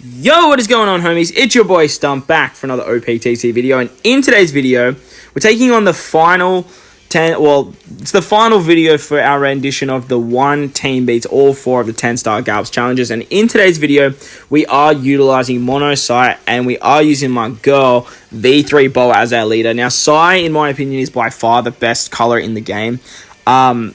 Yo, what is going on, homies? It's your boy Stump back for another OPTC video, and in today's video, we're taking on the final it's the final video for our rendition of the one team beats all 4 of the 10-star Garps challenges. And in today's video, we are utilizing Mono Sai, and we are using my girl V3 Boa as our leader. Now, Sai, in my opinion, is by far the best color in the game.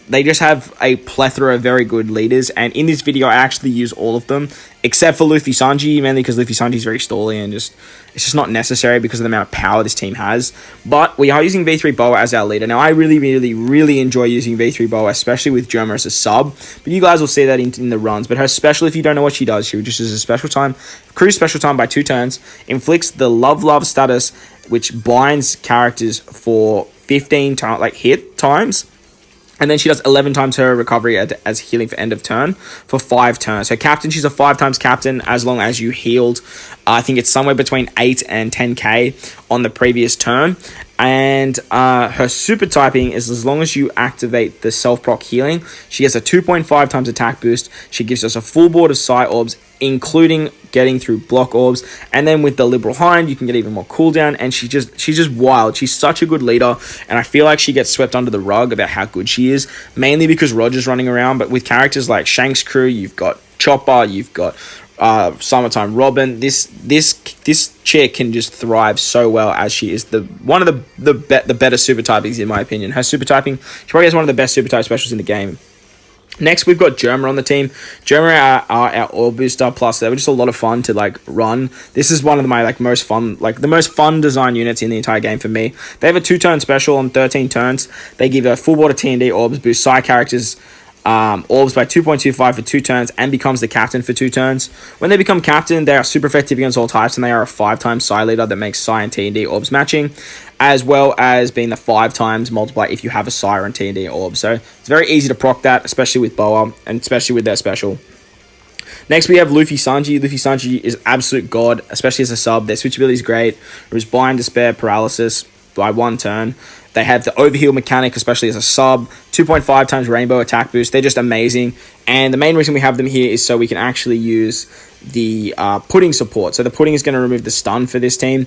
They just have a plethora of very good leaders, and in this video I actually use all of them except for Luffy Sanji, mainly because Luffy Sanji is very stally and it's just not necessary because of the amount of power this team has. But we are using V3 Boa as our leader. Now, I really enjoy using V3 Boa, especially with Germa as a sub, but you guys will see that in the runs. But her special, if you don't know what she does, she reduces a special time, cruise special time by 2 turns, inflicts the love status, which binds characters for 15 hit times. And then she does 11 times her recovery as healing for end of turn for 5 turns. So captain, she's a 5 times captain as long as you healed. I think it's somewhere between 8 and 10k on the previous turn. And her super typing is as long as you activate the self-proc healing, she gets a 2.5 times attack boost. She gives us a full board of Sai orbs, including getting through block orbs. And then with the liberal hind, you can get even more cooldown. And she's just wild. She's such a good leader, and I feel like she gets swept under the rug about how good she is, mainly because Roger's running around. But with characters like Shanks' crew, you've got Chopper, you've got Summertime Robin. This chick can just thrive so well, as she is one of the better super typings in my opinion. Her super typing, she probably has one of the best super type specials in the game. Next, we've got Germa on the team. Germa are our orb booster, plus they were just a lot of fun to run. This is one of my most fun design units in the entire game for me. They have a 2-turn special on 13 turns. They give a full board of T&D orbs, boost Sai characters orbs by 2.25 for 2 turns, and becomes the captain for 2 turns. When they become captain, they are super effective against all types, and they are a 5 Sai leader that makes Sai and T&D orbs matching, as well as being the 5 times multiply if you have a Sai and T&D orb. So it's very easy to proc that, especially with Boa, and especially with their special. Next, we have Luffy Sanji. Luffy Sanji is absolute god, especially as a sub. Their switchability is great. There's Bind, Despair, Paralysis by 1 turn. They have the overheal mechanic, especially as a sub, 2.5 times rainbow attack boost. They're just amazing. And the main reason we have them here is so we can actually use the pudding support. So the pudding is going to remove the stun for this team.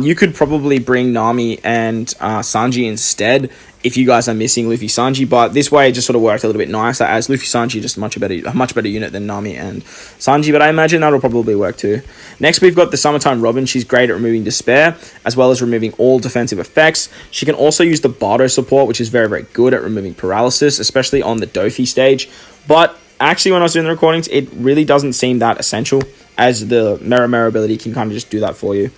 You could probably bring Nami and Sanji instead if you guys are missing Luffy Sanji, but this way it just sort of worked a little bit nicer, as Luffy Sanji is just a much better unit than Nami and Sanji, but I imagine that'll probably work too. Next, we've got the Summertime Robin. She's great at removing Despair, as well as removing all defensive effects. She can also use the Bardo support, which is very, very good at removing paralysis, especially on the Dofi stage. But actually, when I was doing the recordings, it really doesn't seem that essential, as the Mero Mero ability can kind of just do that for you.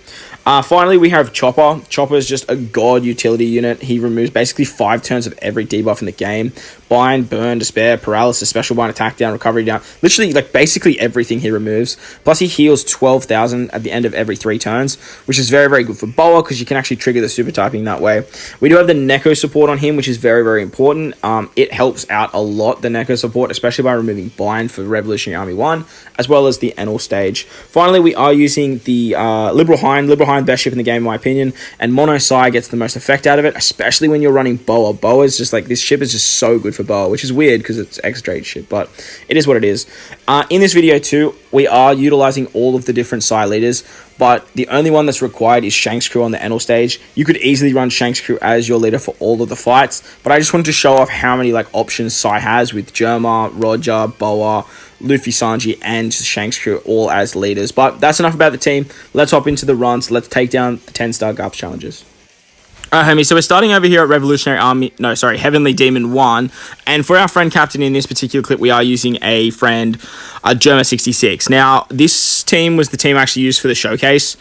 Finally, we have Chopper. Chopper is just a god utility unit. He removes basically 5 turns of every debuff in the game. Bind, Burn, Despair, Paralysis, Special Bind, Attack down, Recovery down. Literally, basically everything he removes. Plus, he heals 12,000 at the end of every 3 turns, which is very, very good for Boa, because you can actually trigger the super typing that way. We do have the Neko support on him, which is very, very important. It helps out a lot, the Neko support, especially by removing Bind for Revolutionary Army 1, as well as the Enel stage. Finally, we are using the Liberal Hind. Liberal Hind, best ship in the game in my opinion, and Mono Sai gets the most effect out of it, especially when you're running Boa. Boa is just this ship is just so good for Boa, which is weird because it's X-Trade ship, but it is what it is. In this video too, we are utilizing all of the different Sai leaders, but the only one that's required is Shanks' crew on the Enel stage. You could easily run Shanks' crew as your leader for all of the fights, but I just wanted to show off how many options Sai has with Germa, Roger, Boa, Luffy Sanji, and Shanks' crew all as leaders. But that's enough about the team. Let's hop into the runs. Let's take down the 10-star Garp challenges. Alright, homies, so we're starting over here at Heavenly Demon 1, and for our friend captain in this particular clip, we are using a friend, Germa 66. Now, this team was the team I actually used for the showcase.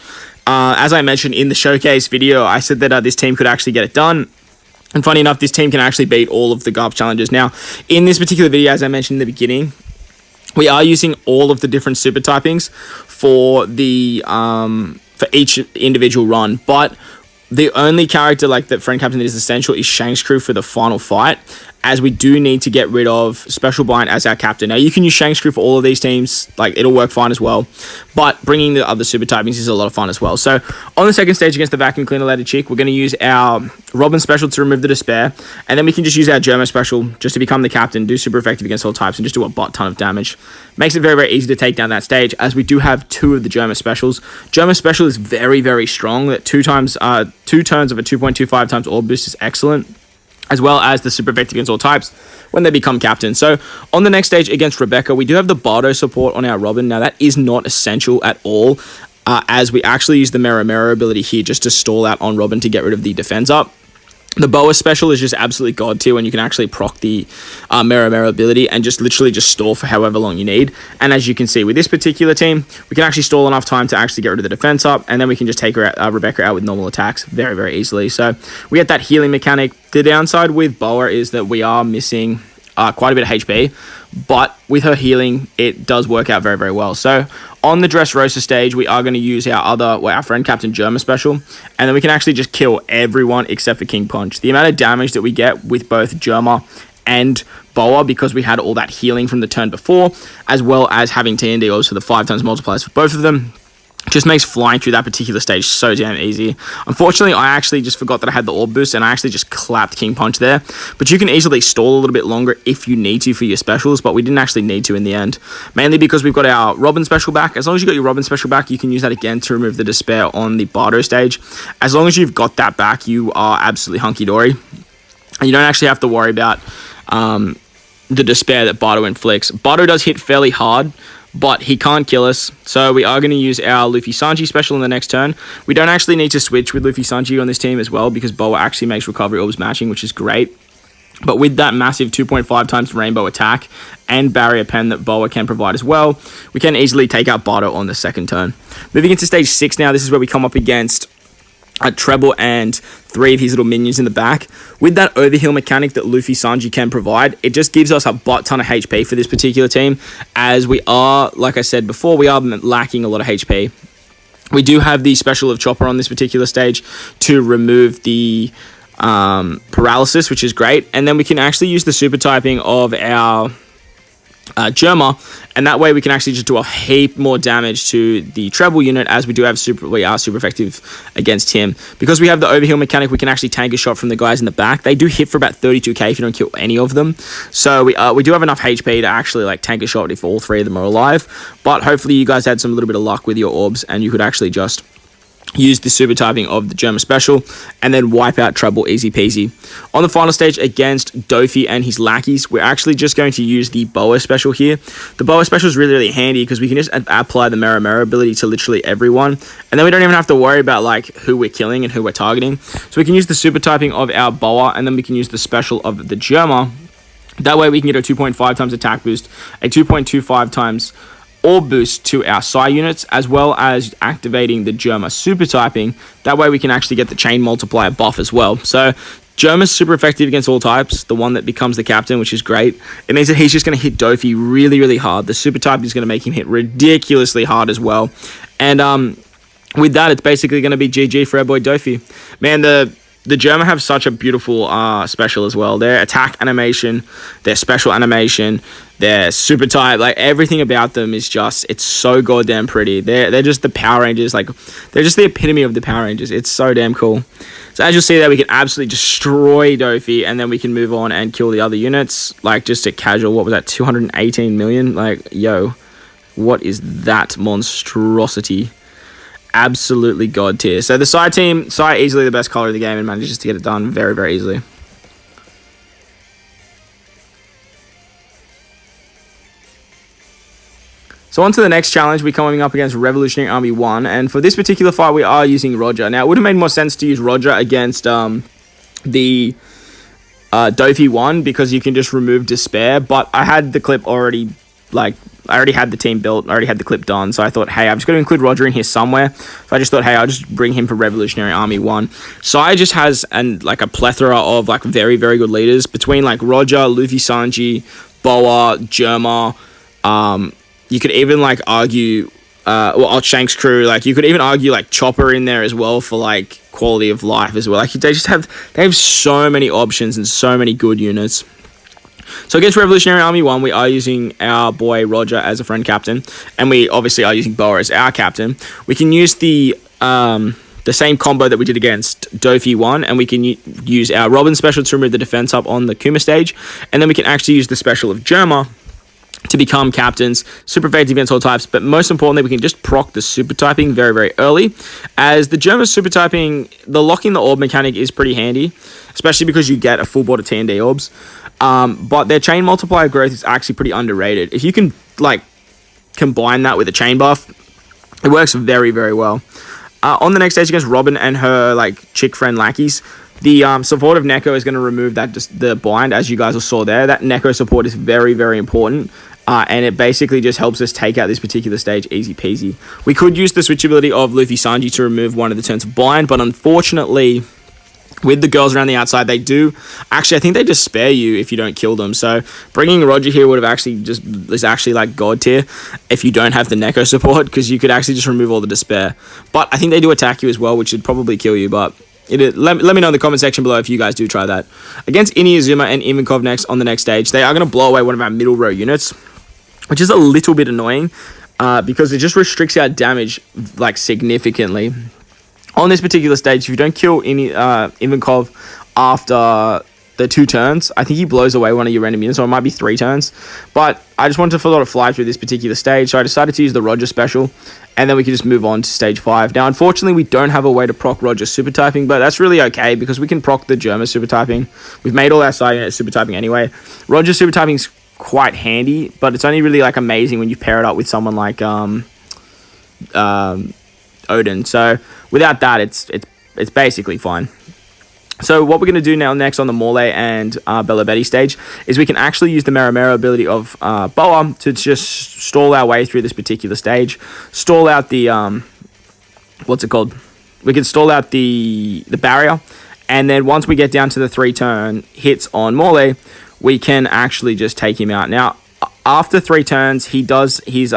As I mentioned in the showcase video, I said that this team could actually get it done. And funny enough, this team can actually beat all of the Garp challenges. Now, in this particular video, as I mentioned in the beginning, we are using all of the different super typings for the for each individual run, but the only character that friend captain that is essential is Shanks' crew for the final fight, as we do need to get rid of Special Bind as our captain. Now, you can use Shanks Crew for all of these teams. Like, it'll work fine as well. But bringing the other super typings is a lot of fun as well. So, on the second stage against the Vacuum Cleaner Lady Chick, we're going to use our Robin special to remove the Despair. And then we can just use our Germa special just to become the captain, do super effective against all types, and just do a butt ton of damage. Makes it very, very easy to take down that stage, as we do have 2 of the Germa specials. Germa special is very, very strong. That 2 turns of a 2.25 times orb boost is excellent, as well as the super effective against all types when they become captain. So on the next stage against Rebecca, we do have the Bardo support on our Robin. Now, that is not essential at all, as we actually use the Mero Mero ability here just to stall out on Robin to get rid of the defense up. The Boa special is just absolutely god tier when you can actually proc the Mero Mero ability and just literally just stall for however long you need. And as you can see with this particular team, we can actually stall enough time to actually get rid of the defense up, and then we can just take her out, Rebecca out with normal attacks very, very easily. So we get that healing mechanic. The downside with Boa is that we are missing quite a bit of HP, but with her healing, it does work out very, very well. So on the Dressrosa stage, we are going to use our friend Captain Germa special, and then we can actually just kill everyone except for King Punch. The amount of damage that we get with both Germa and Boa, because we had all that healing from the turn before, as well as having TND also the 5 times multipliers for both of them, just makes flying through that particular stage so damn easy. Unfortunately, I actually just forgot that I had the orb boost, and I actually just clapped King Punch there. But you can easily stall a little bit longer if you need to for your specials, but we didn't actually need to in the end. Mainly because we've got our Robin special back. As long as you got your Robin special back, you can use that again to remove the Despair on the Bardo stage. As long as you've got that back, you are absolutely hunky-dory. And you don't actually have to worry about the Despair that Bardo inflicts. Bardo does hit fairly hard, but he can't kill us, so we are going to use our Luffy Sanji special in the next turn. We don't actually need to switch with Luffy Sanji on this team as well, because Boa actually makes recovery orbs matching, which is great. But with that massive 2.5 times rainbow attack and barrier pen that Boa can provide as well, we can easily take out Bardo on the second turn. Moving into stage 6 now, this is where we come up against a Treble and 3 of his little minions in the back. With that overheal mechanic that Luffy Sanji can provide, it just gives us a butt ton of HP for this particular team, as we are, like I said before, we are lacking a lot of HP. We do have the special of Chopper on this particular stage to remove the paralysis, which is great, and then we can actually use the super typing of our Germa, and that way we can actually just do a heap more damage to the treble unit, as we are super effective against him. Because we have the overheal mechanic, we can actually tank a shot from the guys in the back. They do hit for about 32k if you don't kill any of them, so we do have enough HP to actually like tank a shot if all 3 of them are alive. But hopefully you guys had some little bit of luck with your orbs, and you could actually just use the super typing of the Germa special and then wipe out Treble easy peasy. On the final stage against Dofi and his lackeys, we're actually just going to use the Boa special here. The Boa special is really, really handy because we can just apply the Mero Mero ability to literally everyone, and then we don't even have to worry about like who we're killing and who we're targeting. So we can use the super typing of our Boa, and then we can use the special of the Germa. That way we can get a 2.5 times attack boost, a 2.25 times orb boost to our Psy units, as well as activating the Germa super typing. That way we can actually get the chain multiplier buff as well. So Germa's super effective against all types, the one that becomes the captain, which is great. It means that he's just going to hit Dofi really, really hard. The super type is going to make him hit ridiculously hard as well. And with that, it's basically going to be GG for our boy Dofi. Man, the Germa have such a beautiful special as well. Their attack animation, their special animation, their super type, like everything about them is just, it's so goddamn pretty. They're just the Power Rangers, like they're just the epitome of the Power Rangers. It's so damn cool. So as you'll see there, we can absolutely destroy Dofi, and then we can move on and kill the other units, like just a casual, what was that, 218 million? Like, yo, what is that monstrosity? Absolutely god tier. So the Psy team, Psy easily the best color of the game and manages to get it done very, very easily. So on to the next challenge, we're coming up against Revolutionary Army 1, and for this particular fight, we are using Roger. Now, it would have made more sense to use Roger against the Dofi 1, because you can just remove Despair, but I had the clip already, like, I already had the team built, I already had the clip done, so I thought, hey, I'm just going to include Roger in here somewhere. So I just thought, hey, I'll just bring him for Revolutionary Army 1. Sai just has like a plethora of like very, very good leaders between like Roger, Luffy Sanji, Boa, Germa. You could even like argue, Shanks crew, like you could even argue like Chopper in there as well for like quality of life as well. Like they have so many options and so many good units. So against Revolutionary Army 1, we are using our boy Roger as a friend captain, and we obviously are using Boa as our captain. We can use the same combo that we did against Dofi 1, and we can use our Robin special to remove the defense up on the Kuma stage, and then we can actually use the special of Germa to become captains, super effective against all types, but most importantly, we can just proc the super typing very, very early. As the Germa super typing, the locking the orb mechanic is pretty handy, especially because you get a full board of TND orbs. But their chain multiplier growth is actually pretty underrated. If you can, like, combine that with a chain buff, it works very, very well. On the next stage against Robin and her, like, chick friend lackeys, the support of Neko is going to remove that the bind, as you guys all saw there. That Neko support is very, very important. And it basically just helps us take out this particular stage easy peasy. We could use the switchability of Luffy Sanji to remove one of the turns of bind, but unfortunately, with the girls around the outside, they do... Actually, I think they just spare you if you don't kill them. So bringing Roger here would have actually is actually like God tier if you don't have the Neko support, because you could actually just remove all the despair. But I think they do attack you as well, which should probably kill you, but... Let me know in the comment section below if you guys do try that. Against Inuyasuma and Ivankov next on the next stage, they are going to blow away one of our middle row units, which is a little bit annoying because it just restricts our damage like significantly. On this particular stage, if you don't kill Ivankov after the 2 turns, I think he blows away one of your random units, or it might be 3 turns. But I just wanted to fly through this particular stage, so I decided to use the Roger special, and then we can just move on to stage 5. Now, unfortunately, we don't have a way to proc Roger super typing, but that's really okay, because we can proc the Germa super typing. We've made all our side units super typing anyway. Roger super typing is quite handy, but it's only really like amazing when you pair it up with someone like Odin. So without that, it's basically fine. So what we're going to do now next on the Morlae and Bella Betty stage is we can actually use the Mero Mero ability of Boa to just stall our way through this particular stage. Stall out the... what's it called? We can stall out the barrier. And then once we get down to the 3 turn hits on Morlae, we can actually just take him out. Now, after 3 turns, he does his...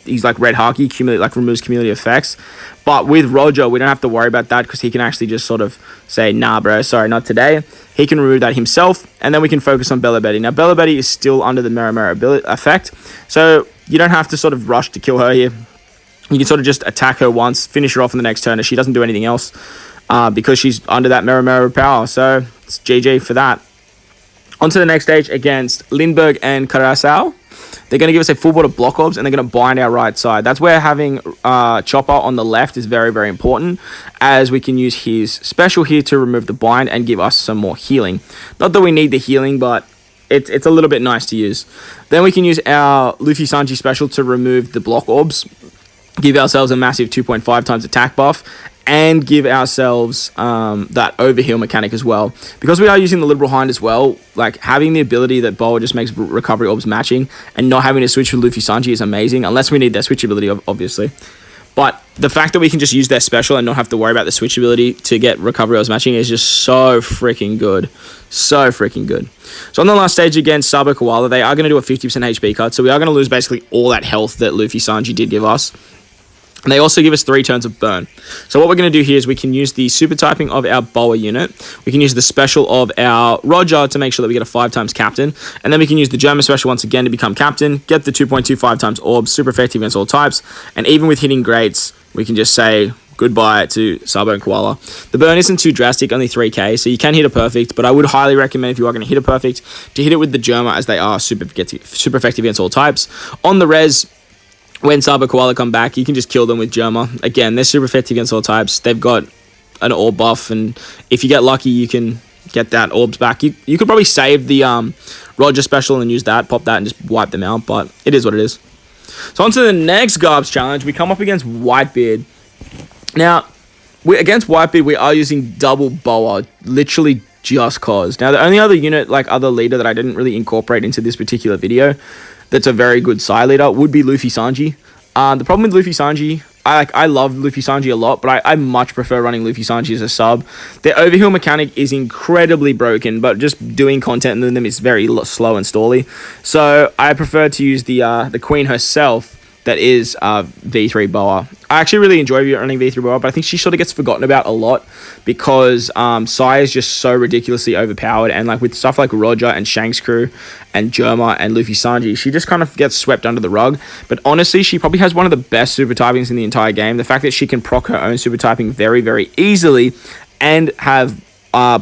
He's like Red Haki, removes cumulative effects. But with Roger, we don't have to worry about that because he can actually just sort of say, nah, bro, sorry, not today. He can remove that himself, and then we can focus on Bella Betty. Now, Bella Betty is still under the Mero Mero effect, so you don't have to sort of rush to kill her here. You can sort of just attack her once, finish her off in the next turn, and she doesn't do anything else because she's under that Mero Mero power. So it's GG for that. On to the next stage against Lindbergh and Karasao. They're going to give us a full board of block orbs, and they're going to bind our right side. That's where having Chopper on the left is very, very important, as we can use his special here to remove the bind and give us some more healing. Not that we need the healing, but it's a little bit nice to use. Then we can use our Luffy Sanji special to remove the block orbs, give ourselves a massive 2.5 times attack buff, and give ourselves that overheal mechanic as well. Because we are using the Liberal Hind as well, like having the ability that Boa just makes recovery orbs matching and not having to switch with Luffy Sanji is amazing, unless we need their switch ability, obviously. But the fact that we can just use their special and not have to worry about the switch ability to get recovery orbs matching is just so freaking good. So freaking good. So on the last stage against Sabo Koala, they are going to do a 50% HP cut, so we are going to lose basically all that health that Luffy Sanji did give us. And they also give us 3 turns of burn. So what we're going to do here is we can use the super typing of our Boa unit. We can use the special of our Roger to make sure that we get a 5 times captain. And then we can use the German special once again to become captain. Get the 2.25 times orbs, super effective against all types. And even with hitting greats, we can just say goodbye to Sabo and Koala. The burn isn't too drastic, only 3k, so you can hit a perfect. But I would highly recommend, if you are going to hit a perfect, to hit it with the Germa, as they are super effective against all types. On the res, when Sabo Koala come back, you can just kill them with Germa. Again, they're super effective against all types. They've got an orb buff, and if you get lucky, you can get that orbs back. You could probably save the Roger special and use that, pop that, and just wipe them out, but it is what it is. So on to the next Garbs challenge. We come up against WhiteBeard. Now, against WhiteBeard, we are using double Boa, literally just cause. Now, the only other unit, like other leader that I didn't really incorporate into this particular video that's a very good side leader would be Luffy Sanji. The problem with Luffy Sanji, I love Luffy Sanji a lot, but I much prefer running Luffy Sanji as a sub. Their overheal mechanic is incredibly broken, but just doing content in them is very slow and stally. So I prefer to use the queen herself that is V3 Boa. I actually really enjoy running V3 Boa, but I think she sort of gets forgotten about a lot because PSY is just so ridiculously overpowered, and like with stuff like Roger and Shanks crew and Germa and Luffy Sanji, she just kind of gets swept under the rug. But honestly, she probably has one of the best super typings in the entire game. The fact that she can proc her own super typing very, very easily and have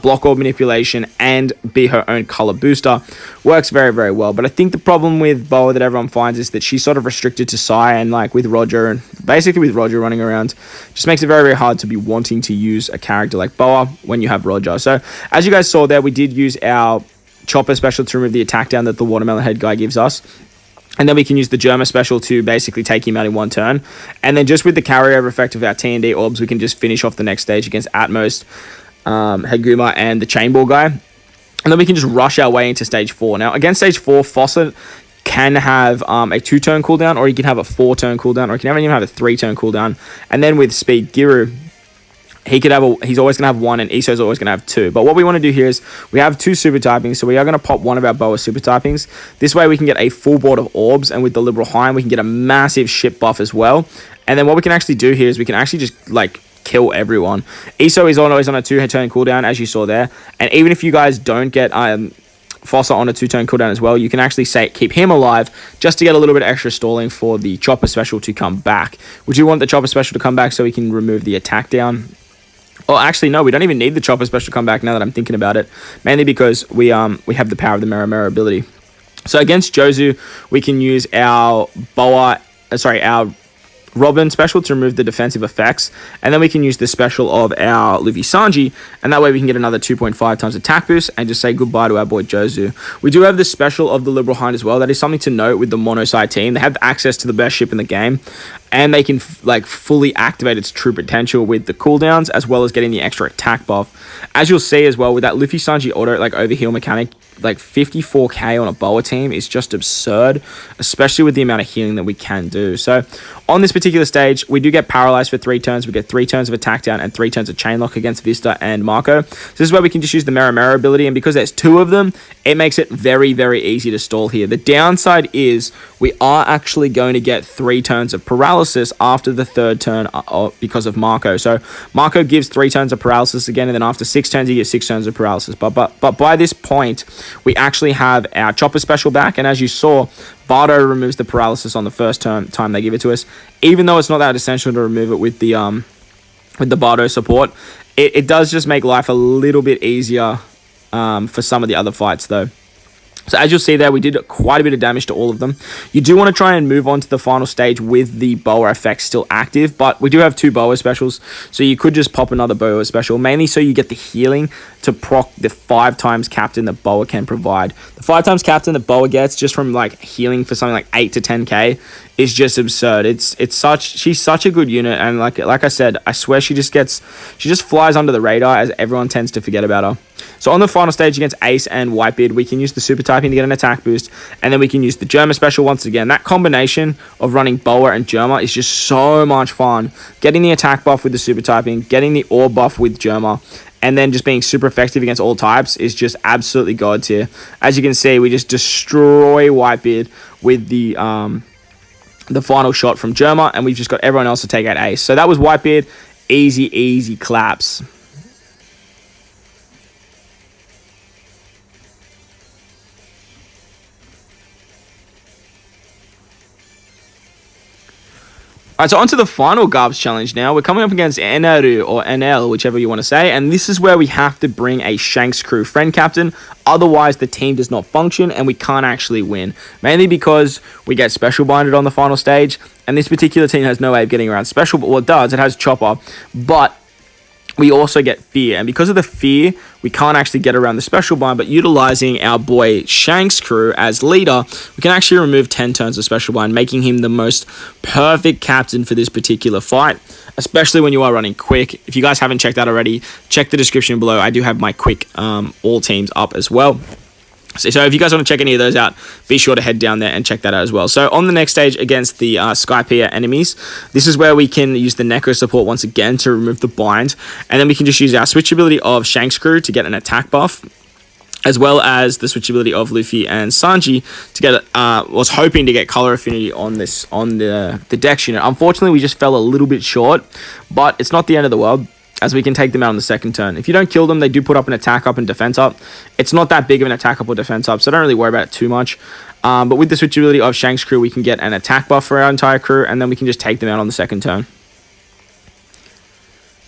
block orb manipulation and be her own color booster works very, very well. But I think the problem with Boa that everyone finds is that she's sort of restricted to Psy, and like with Roger, and basically with Roger running around, just makes it very, very hard to be wanting to use a character like Boa when you have Roger. So as you guys saw there, we did use our Chopper special to remove the attack down that the watermelon head guy gives us. And then we can use the Germa special to basically take him out in one turn. And then just with the carryover effect of our T&D orbs, we can just finish off the next stage against Atmos, Haguma, and the Chainball guy. And then we can just rush our way into stage 4. Now, against stage 4, Fawcett can have a 2-turn cooldown, or he can have a 4-turn cooldown, or he can even have a 3-turn cooldown. And then with Speed Giru, he's always going to have 1, and Iso's always going to have 2. But what we want to do here is we have 2 super typings, so we are going to pop one of our Boa super typings. This way we can get a full board of orbs, and with the Liberal Hind, we can get a massive ship buff as well. And then what we can actually do here is we can actually just like kill everyone. Iso is always on a 2-turn cooldown, as you saw there. And even if you guys don't get Fossa on a 2-turn cooldown as well, you can actually keep him alive just to get a little bit extra stalling for the Chopper special to come back. Would you want the Chopper special to come back so we can remove the attack down? Oh, actually, no, we don't even need the Chopper special to come back now that I'm thinking about it. Mainly because we have the power of the Mero Mero ability. So against Jozu, we can use our our Robin special to remove the defensive effects, and then we can use the special of our Luffy Sanji, and that way we can get another 2.5 times attack boost and just say goodbye to our boy Jozu. We do have the special of the Liberal Hind as well. That is something to note with the Monosai team. They have access to the best ship in the game, and they can like fully activate its true potential with the cooldowns, as well as getting the extra attack buff. As you'll see as well with that Luffy Sanji auto like overheal mechanic, like 54k on a Boa team is just absurd, especially with the amount of healing that we can do. So on this particular stage, we do get paralyzed for 3 turns. We get 3 turns of attack down and 3 turns of chain lock against Vista and Marco. So this is where we can just use the Mero Mero ability, and because there's 2 of them, it makes it very, very easy to stall here. The downside is we are actually going to get 3 turns of paralysis after the 3rd turn because of Marco. So Marco gives 3 turns of paralysis again, and then after 6 turns, he gives 6 turns of paralysis. But by this point, we actually have our Chopper special back, and as you saw, Bardo removes the paralysis on the first time they give it to us. Even though it's not that essential to remove it with the Bardo support, it does just make life a little bit easier for some of the other fights though. So as you'll see there, we did quite a bit of damage to all of them. You do want to try and move on to the final stage with the Boa effect still active, but we do have 2 Boa specials, so you could just pop another Boa special, mainly so you get the healing to proc the 5 times captain that Boa can provide. The 5 times captain that Boa gets just from like healing for something like 8 to 10k is just absurd. She's such a good unit, and like I said, I swear she just flies under the radar as everyone tends to forget about her. So on the final stage against Ace and WhiteBeard, we can use the super typing to get an attack boost, and then we can use the Germa special once again. That combination of running Boa and Germa is just so much fun. Getting the attack buff with the super typing, getting the orb buff with Germa, and then just being super effective against all types is just absolutely god tier. As you can see, we just destroy WhiteBeard with the final shot from Germa, and we've just got everyone else to take out Ace. So that was WhiteBeard. Easy claps. Alright, so on to the final Garps challenge now. We're coming up against Eneru, or Enel, whichever you want to say, and this is where we have to bring a Shanks crew friend captain, otherwise the team does not function and we can't actually win. Mainly because we get special binded on the final stage, and this particular team has no way of getting around special, but what it does, it has Chopper, but we also get Fear, and because of the Fear, we can't actually get around the special bind, but utilizing our boy Shanks crew as leader, we can actually remove 10 turns of special bind, making him the most perfect captain for this particular fight, especially when you are running quick. If you guys haven't checked that already, check the description below. I do have my quick all teams up as well. So if you guys want to check any of those out, be sure to head down there and check that out as well. So on the next stage against the Skypiea enemies, this is where we can use the Neko support once again to remove the bind. And then we can just use our switch ability of Shanks crew to get an attack buff. as well as the switchability of Luffy and Sanji to get was hoping to get color affinity on the Dex unit. Unfortunately, we just fell a little bit short, but it's not the end of the world, as we can take them out on the second turn. If you don't kill them, they do put up an attack up and defense up. It's not that big of an attack up or defense up, so don't really worry about it too much. But with the switchability of Shanks' crew, we can get an attack buff for our entire crew, and then we can just take them out on the second turn.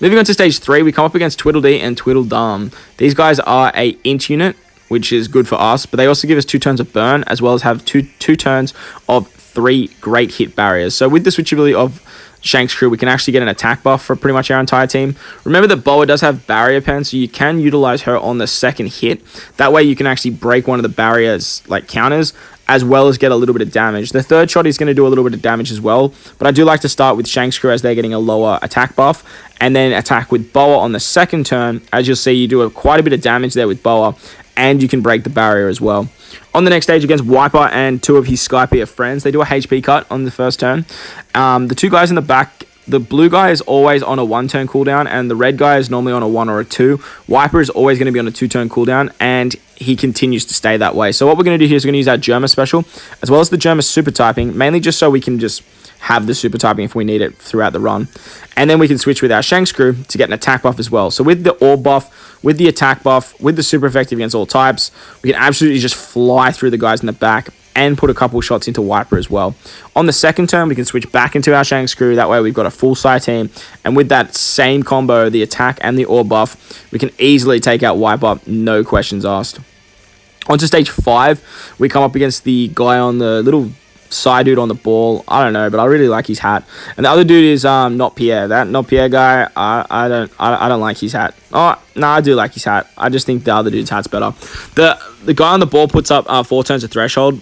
Moving on to stage 3, we come up against Tweedledee and Tweedledum. These guys are a int unit, which is good for us, but they also give us 2 turns of burn, as well as have two turns of 3 great hit barriers. So with the switchability of Shanks' crew, we can actually get an attack buff for pretty much our entire team. Remember that Boa does have barrier pen, so you can utilize her on the second hit. That way you can actually break one of the barriers, like counters, as well as get a little bit of damage. The third shot is going to do a little bit of damage as well, but I do like to start with Shanks' crew as they're getting a lower attack buff, and then attack with Boa on the second turn. As you'll see, you do quite a bit of damage there with Boa, and you can break the barrier as well. On the next stage against Wiper and 2 of his Skypiea friends, they do a HP cut on the first turn. The 2 guys in the back, the blue guy is always on a 1-turn cooldown, and the red guy is normally on a 1 or a 2. Wiper is always going to be on a 2-turn cooldown, and he continues to stay that way. So what we're going to do here is we're going to use our Germa special, as well as the Germa super typing, mainly just so we can just have the super typing if we need it throughout the run. And then we can switch with our Shanks crew to get an attack buff as well. So with the orb buff, with the attack buff, with the super effective against all types, we can absolutely just fly through the guys in the back and put a couple shots into Wiper as well. On the second turn, we can switch back into our Shanks crew. That way we've got a full side team. And with that same combo, the attack and the orb buff, we can easily take out Wiper, no questions asked. On to stage 5, we come up against the guy on the little side dude on the ball. I don't know, but I really like his hat. And the other dude is not Pierre. That not Pierre guy, I don't like his hat. Oh no, I do like his hat. I just think the other dude's hat's better. The guy on the ball puts up 4 turns of threshold,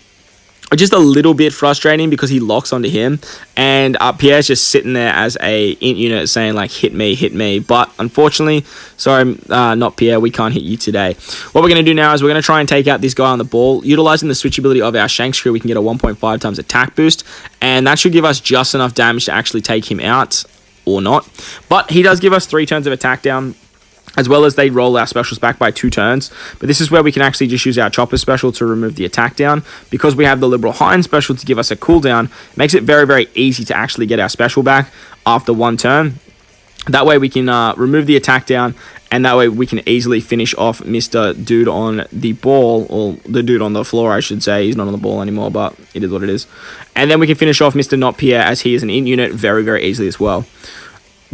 which is a little bit frustrating because he locks onto him, and Pierre's just sitting there as a int unit saying like hit me. But unfortunately, sorry, not Pierre, we can't hit you today. What we're going to do now is we're going to try and take out this guy on the ball. Utilizing the switchability of our Shanks crew, we can get a 1.5 times attack boost, and that should give us just enough damage to actually take him out, or not. But he does give us 3 turns of attack down, as well as they roll our specials back by 2 turns. But this is where we can actually just use our Chopper special to remove the attack down. Because we have the Liberal Hind special to give us a cooldown, it makes it very, very easy to actually get our special back after 1 turn. That way we can remove the attack down, and that way we can easily finish off Mr. Dude on the ball, or the dude on the floor, I should say. He's not on the ball anymore, but it is what it is. And then we can finish off Mr. Not Pierre, as he is an int unit, very, very easily as well.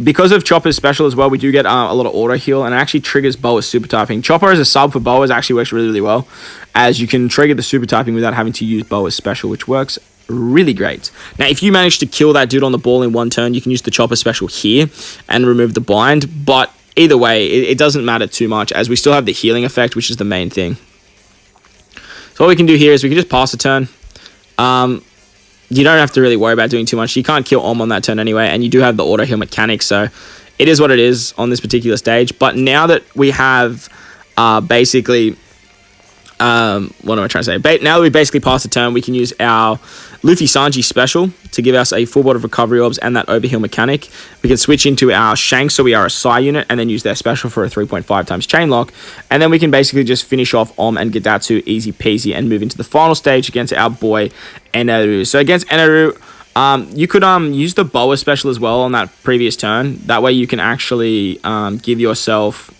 Because of Chopper's special as well, we do get a lot of auto heal, and it actually triggers Boa's super typing. Chopper as a sub for Boa's actually works really, really well, as you can trigger the super typing without having to use Boa's special, which works really great. Now, if you manage to kill that dude on the ball in 1 turn, you can use the Chopper special here and remove the bind. But either way, it doesn't matter too much, as we still have the healing effect, which is the main thing. So what we can do here is we can just pass a turn. You don't have to really worry about doing too much. You can't kill Om on that turn anyway, and you do have the auto heal mechanic, so it is what it is on this particular stage. But now that we have basically... what am I trying to say? Now that we basically passed the turn, we can use our Luffy Sanji special to give us a full board of recovery orbs and that overheal mechanic. We can switch into our Shanks, so we are a Psy unit, and then use their special for a 3.5 times chain lock. And then we can basically just finish off Om and Gadatsu easy peasy and move into the final stage against our boy Eneru. So against Eneru, you could use the Boa special as well on that previous turn. That way you can actually give yourself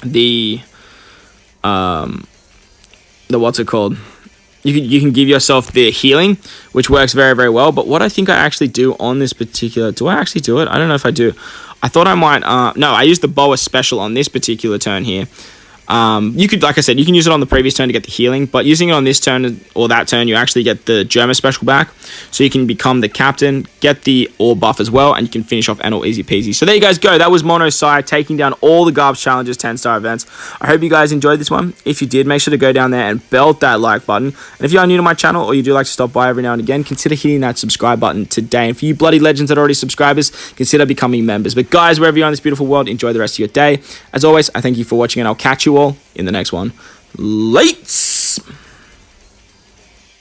the what's it called? You can give yourself the healing, which works very, very well. But what I think I actually do on this particular... Do I actually do it? I don't know if I do. I thought I might... no, I used the Boa special on this particular turn here. You could, like I said, you can use it on the previous turn to get the healing, but using it on this turn or that turn, you actually get the Germa special back, so you can become the captain, get the orb buff as well, and you can finish off Enel easy peasy. So there you guys go. That was Mono Sai taking down all the Garp challenges, 10-star events. I hope you guys enjoyed this one. If you did, make sure to go down there and belt that like button. And if you are new to my channel, or you do like to stop by every now and again, consider hitting that subscribe button today. And for you bloody legends that are already subscribers, consider becoming members. But guys, wherever you are in this beautiful world, enjoy the rest of your day. As always, I thank you for watching, and I'll catch you all in the next one. Lates!